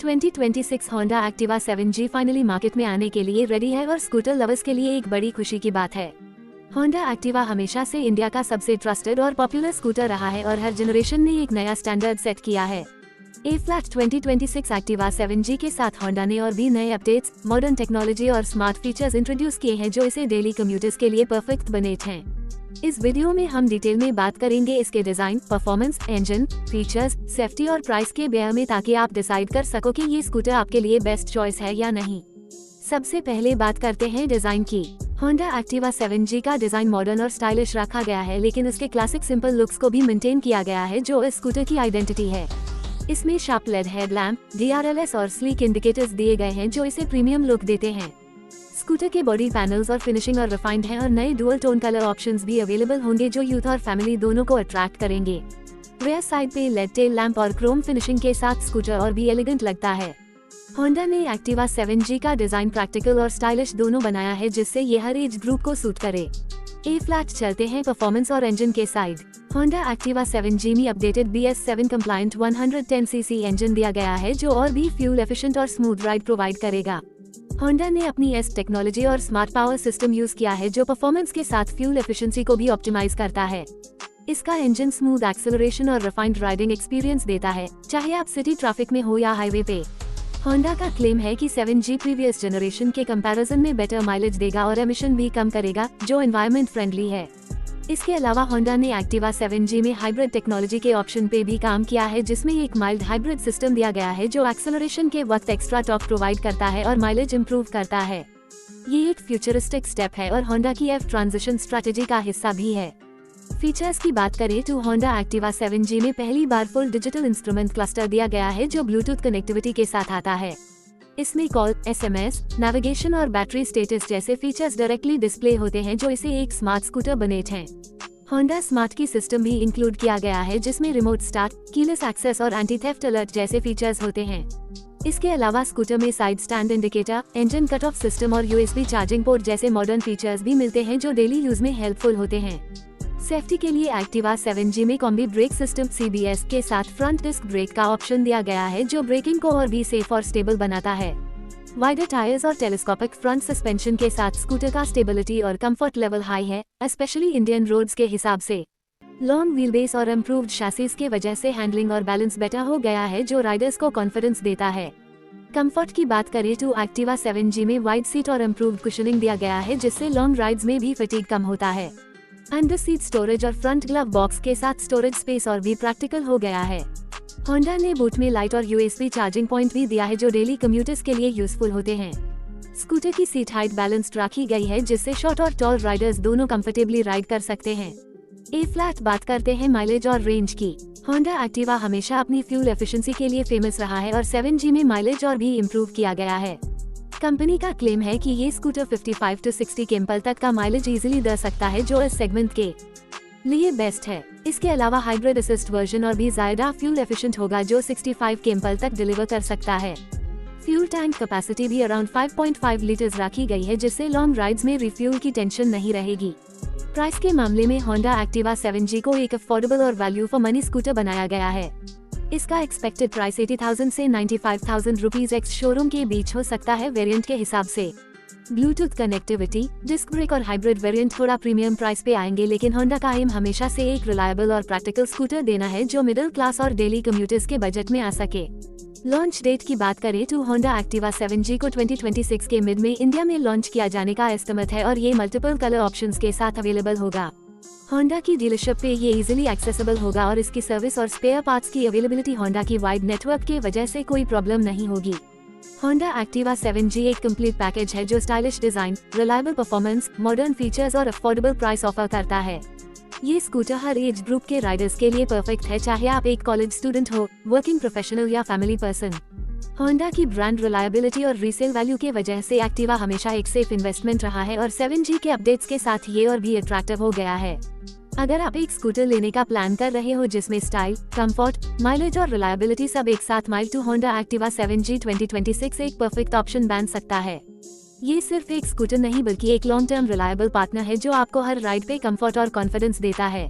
2026 Honda Activa 7G finally market में आने के लिए रेडी है और स्कूटर लवर्स के लिए एक बड़ी खुशी की बात है। होंडा एक्टिवा हमेशा से इंडिया का सबसे ट्रस्टेड और पॉपुलर स्कूटर रहा है और हर जनरेशन ने एक नया स्टैंडर्ड सेट किया है। A-Flat 2026 एक्टिवा 7G के साथ होंडा ने और भी नए अपडेट्स, मॉडर्न टेक्नोलॉजी और स्मार्ट फीचर्स इंट्रोड्यूस किए हैं जो इसे डेली कम्यूटर्स के लिए परफेक्ट बने हैं। इस वीडियो में हम डिटेल में बात करेंगे इसके design, performance, engine, features, safety और प्राइस के बारे में, ताकि आप डिसाइड कर सको कि ये स्कूटर आपके लिए बेस्ट चॉइस है या नहीं। सबसे पहले बात करते हैं डिजाइन की। होंडा एक्टिवा 7G का डिजाइन मॉडर्न और स्टाइलिश रखा गया है, लेकिन इसके क्लासिक सिंपल लुक्स को भी मेंटेन किया गया है जो इस स्कूटर की आइडेंटिटी है। इसमें शार्प लेड हेडलैम्प, DRLS और स्लीक इंडिकेटर्स दिए गए हैं जो इसे प्रीमियम लुक देते हैं। स्कूटर के बॉडी पैनल्स और फिनिशिंग और रिफाइंड हैं और नए डुअल टोन कलर ऑप्शंस भी अवेलेबल होंगे जो यूथ और फैमिली दोनों को अट्रैक्ट करेंगे। रेयर साइड पे लेड टेल लैंप और क्रोम फिनिशिंग के साथ स्कूटर और भी एलिगेंट लगता है। होंडा ने एक्टिवा 7G का डिजाइन प्रैक्टिकल और स्टाइलिश दोनों बनाया है, जिससे ये हर एज ग्रुप को सूट करे। A-Flat चलते हैं परफॉर्मेंस और इंजन के साइड। होंडा एक्टिवा 7G में updated BS7 compliant 110cc engine दिया गया है जो और भी फ्यूल एफिशिएंट और स्मूथ राइड प्रोवाइड करेगा। होंडा ने अपनी S टेक्नोलॉजी और स्मार्ट पावर सिस्टम यूज किया है जो परफॉर्मेंस के साथ फ्यूल एफिशिएंसी को भी ऑप्टिमाइज करता है। इसका इंजन स्मूथ एक्सेलरेशन और रिफाइंड राइडिंग एक्सपीरियंस देता है, चाहे आप सिटी ट्रैफिक में हो या हाईवे पे। होंडा का क्लेम है कि 7G प्रीवियस जनरेशन के कंपैरिजन में बेटर माइलेज देगा और एमिशन भी कम करेगा, जो एनवायरमेंट फ्रेंडली है। इसके अलावा होंडा ने एक्टिवा 7G में हाइब्रिड टेक्नोलॉजी के ऑप्शन पे भी काम किया है, जिसमें एक माइल्ड हाइब्रिड सिस्टम दिया गया है जो एक्सेलरेशन के वक्त एक्स्ट्रा टॉर्क प्रोवाइड करता है और माइलेज इंप्रूव करता है। ये एक फ्यूचरिस्टिक स्टेप है और होंडा की F ट्रांजिशन स्ट्रेटेजी का हिस्सा भी है। फीचर्स की बात करें तो होंडा एक्टिवा 7G में पहली बार फुल डिजिटल इंस्ट्रूमेंट क्लस्टर दिया गया है जो ब्लूटूथ कनेक्टिविटी के साथ आता है। इसमें कॉल, SMS, नेविगेशन और बैटरी स्टेटस जैसे फीचर्स डायरेक्टली डिस्प्ले होते हैं जो इसे एक स्मार्ट स्कूटर बनाते हैं। होंडा स्मार्ट की सिस्टम भी इंक्लूड किया गया है, जिसमें रिमोट स्टार्ट, कीलेस एक्सेस और एंटी थेफ्ट अलर्ट जैसे फीचर्स होते हैं। इसके अलावा स्कूटर में side stand indicator, engine cut off system और USB चार्जिंग पोर्ट जैसे मॉडर्न फीचर्स भी मिलते हैं जो डेली यूज में हेल्पफुल होते हैं। सेफ्टी के लिए एक्टिवा 7G में कॉम्बी ब्रेक सिस्टम CBS के साथ फ्रंट डिस्क ब्रेक का ऑप्शन दिया गया है जो ब्रेकिंग को और भी सेफ और स्टेबल बनाता है। वाइडर टायर्स और टेलीस्कोपिक फ्रंट सस्पेंशन के साथ स्कूटर का स्टेबिलिटी और कंफर्ट लेवल हाई है, स्पेशली इंडियन रोड्स के हिसाब से। लॉन्ग व्हील बेस और इम्प्रूव्ड शैसीज के वजह से हैंडलिंग और बैलेंस बेटर हो गया है जो राइडर्स को कॉन्फिडेंस देता है। कंफर्ट की बात करें तो एक्टिवा 7G में वाइड सीट और इम्प्रूव्ड कुशनिंग दिया गया है, जिससे लॉन्ग राइड्स में भी फटीग कम होता है। अंडर सीट स्टोरेज और फ्रंट ग्लव बॉक्स के साथ स्टोरेज स्पेस और भी प्रैक्टिकल हो गया है। होंडा ने बूट में लाइट और USB चार्जिंग पॉइंट भी दिया है जो डेली कम्यूटर्स के लिए यूजफुल होते हैं। स्कूटर की सीट हाइट बैलेंस्ड रखी गई है, जिससे शॉर्ट और टॉल राइडर्स दोनों कंफर्टेबली राइड कर सकते हैं। A-Flat बात करते हैं माइलेज और रेंज की। होंडा एक्टिवा हमेशा अपनी फ्यूल एफिशिएंसी के लिए फेमस रहा है और 7G में माइलेज और भी इम्प्रूव किया गया है। कंपनी का क्लेम है कि ये स्कूटर 55 से 60 km तक का माइलेज इजीली दे सकता है, जो इस सेगमेंट के लिए बेस्ट है। इसके अलावा हाइब्रिड असिस्ट वर्जन और भी ज्यादा फ्यूल एफिशिएंट होगा जो 65 km तक डिलीवर कर सकता है। फ्यूल टैंक कैपेसिटी भी अराउंड 5.5 लीटर्स रखी गई है, जिससे लॉन्ग राइड्स में रिफ्यूल की टेंशन नहीं रहेगी। प्राइस के मामले में होंडा एक्टिवा 7G को एक अफोर्डेबल और वैल्यू फॉर मनी स्कूटर बनाया गया है। इसका एक्सपेक्टेड प्राइस 80,000 से 95,000 रुपीज एक्स शोरूम के बीच हो सकता है वेरिएंट के हिसाब से। ब्लूटूथ कनेक्टिविटी, डिस्क ब्रेक और हाइब्रिड वेरिएंट थोड़ा प्रीमियम प्राइस पे आएंगे, लेकिन होंडा का एम हमेशा से एक रिलायबल और प्रैक्टिकल स्कूटर देना है जो मिडिल क्लास और डेली कम्यूटर्स के बजट में आ सके। लॉन्च डेट की बात करें तो होंडा एक्टिवा 7G को 2026 के मिड में इंडिया में लॉन्च किया जाने का एस्टिमेट है और ये मल्टीपल कलर ऑप्शंस के साथ अवेलेबल होगा। होंडा की डीलरशिप पे ये इजीली एक्सेसिबल होगा और इसकी सर्विस और स्पेयर पार्ट्स की अवेलेबिलिटी होंडा की वाइड नेटवर्क के वजह से कोई प्रॉब्लम नहीं होगी। होंडा एक्टिवा 7G एक कंप्लीट पैकेज है जो stylish design, reliable performance, modern features और अफोर्डेबल प्राइस ऑफर करता है। ये स्कूटर हर एज ग्रुप के राइडर्स के लिए परफेक्ट है, चाहे आप एक कॉलेज स्टूडेंट हो, वर्किंग प्रोफेशनल या फैमिली पर्सन। होंडा की ब्रांड रिलायबिलिटी और रीसेल वैल्यू के वजह से एक्टिवा हमेशा एक सेफ इन्वेस्टमेंट रहा है और 7G के अपडेट्स के साथ ये और भी अट्रैक्टिव हो गया है। अगर आप एक स्कूटर लेने का प्लान कर रहे हो जिसमें स्टाइल, कंफर्ट, माइलेज और रिलायबिलिटी सब एक साथ, mile to Honda Activa 7G 2026 एक परफेक्ट ऑप्शन बन सकता है। ये सिर्फ एक स्कूटर नहीं बल्कि एक लॉन्ग टर्म रिलायबल पार्टनर है जो आपको हर राइड पे कंफर्ट और कॉन्फिडेंस देता है।